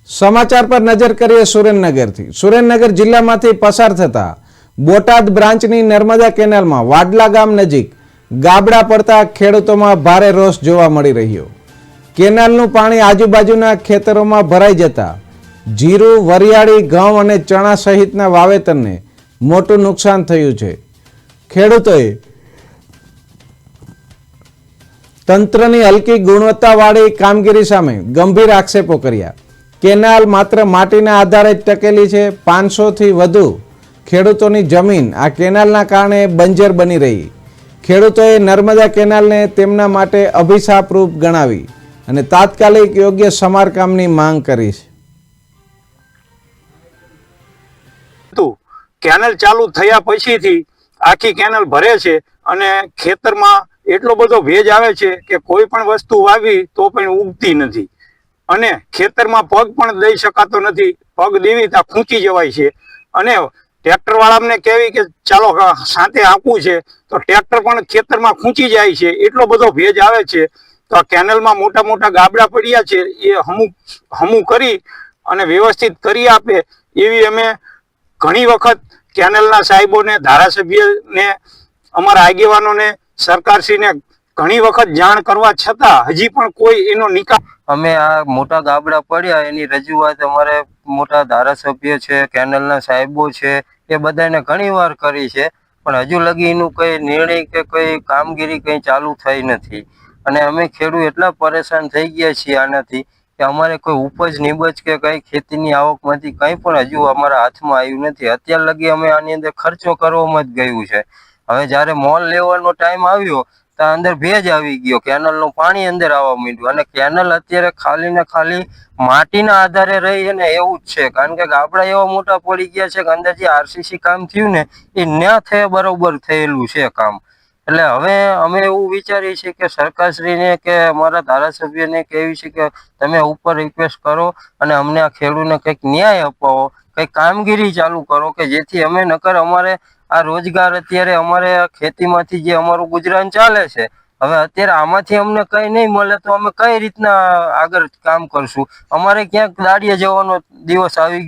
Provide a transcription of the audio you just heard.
સમાચાર પર નજર કરીએ સુરેન્દ્રનગરથી। સુરેન્દ્રનગર જિલ્લામાંથી પસાર થતા બોટાદ બ્રાન્ચની નર્મદા કેનાલમાં વાડલા ગામ નજીક ગાબડા પડતા ખેડૂતોમાં ભારે રોષ જોવા મળી રહ્યો। કેનાલનું પાણી આજુબાજુના ખેતરોમાં ભરાઈ જતા જીરું, વરિયાળી, ઘઉં અને ચણા સહિતના વાવેતરને મોટું નુકસાન થયું છે। ખેડૂતોએ તંત્રની હલકી ગુણવત્તાવાળી કામગીરી સામે ગંભીર આક્ષેપો કર્યા। કેનાલ માત્ર માટીના આધારે જ ટકેલી છે। 500 થી વધુ ખેડૂતોની જમીન આ કેનાલના કારણે બંજર બની રહી। ખેડૂતોએ નર્મદા કેનાલને તેમના માટે અભિશાપરૂપ ગણાવી અને તાત્કાલિક યોગ્ય સમારકામની માંગ કરી છે। કેનાલ ચાલુ થયા પછીથી આખી કેનાલ ભરે છે અને ખેતરમાં એટલો બધો ભેજ આવે છે કે કોઈ પણ વસ્તુ વાવી તો પણ ઉગતી નથી અને ખેતરમાં પગ પણ દઈ શકાતો નથી। પગ દેવી ત્યાં ખૂંચી જવાય છે અને ટ્રેક્ટર વાળાને કહેવી કે ચાલો સાંતે આંકવું છે તો ટ્રેક્ટર પણ ખેતરમાં ખૂંચી જાય છે, એટલો બધો ભેજ આવે છે। તો આ કેનાલમાં મોટા મોટા ગાબડા પડ્યા છે, એ હમું કરી અને વ્યવસ્થિત કરી આપે એવી અમે ઘણી વખત કેનાલના સાહેબોને, ધારાસભ્યને, અમારા આગેવાનોને, સરકારશ્રીને ઘણી વખત જાણ કરવા છતાં હજી પણ કોઈ એનો નિકાલ। અમે આ મોટા ગાબડા પડ્યા એની રજૂઆત અમારે મોટા ધારાસભ્ય છે, કેનાલના સાહેબો છે, એ બધાને ઘણી વાર કરી છે, પણ હજુ લગી એનું કઈ નિર્ણય કે કઈ કામગીરી કઈ ચાલુ થઈ નથી અને અમે ખેડૂત એટલા પરેશાન થઈ ગયા છીએ આનાથી કે અમારે કોઈ ઉપજ નિબજ કે કઈ ખેતીની આવકમાંથી કંઈ પણ હજુ અમારા હાથમાં આવ્યું નથી। અત્યાર લગી અમે આની અંદર ખર્ચો કરવામાં જ ગયું છે। હવે જ્યારે મોલ લેવાનો ટાઈમ આવ્યો તો અંદર ભેજ આવી ગયો, કેનાલનું પાણી અંદર આવવા માંડ્યું અને કેનાલ અત્યારે ખાલી ને ખાલી માટીના આધારે રહી ને એવું જ છે, કારણ કે ગાબડા એવા મોટા પડી ગયા છે કે અંદર જે આરસીસી કામ થયું ને એ ન થયે બરોબર થયેલું છે કામ। એટલે હવે અમે એવું વિચારીએ છીએ કે સરકારશ્રીને કે અમારા ધારાસભ્યને કહેવી છે કે તમે ઉપર રિક્વેસ્ટ કરો અને અમને આ ખેડૂતને કંઈક ન્યાય અપાવો, કંઈક કામગીરી ચાલુ કરો કે જેથી અમે નકર અમારે આ રોજગાર અત્યારે અમારે ખેતીમાંથી જે અમારું ગુજરાન ચાલે છે, હવે અત્યારે આમાંથી અમને કંઈ નહીં મળે તો અમે કઈ રીતના આગળ કામ કરશું? અમારે ક્યાંક દાડિયા જવાનો દિવસ આવી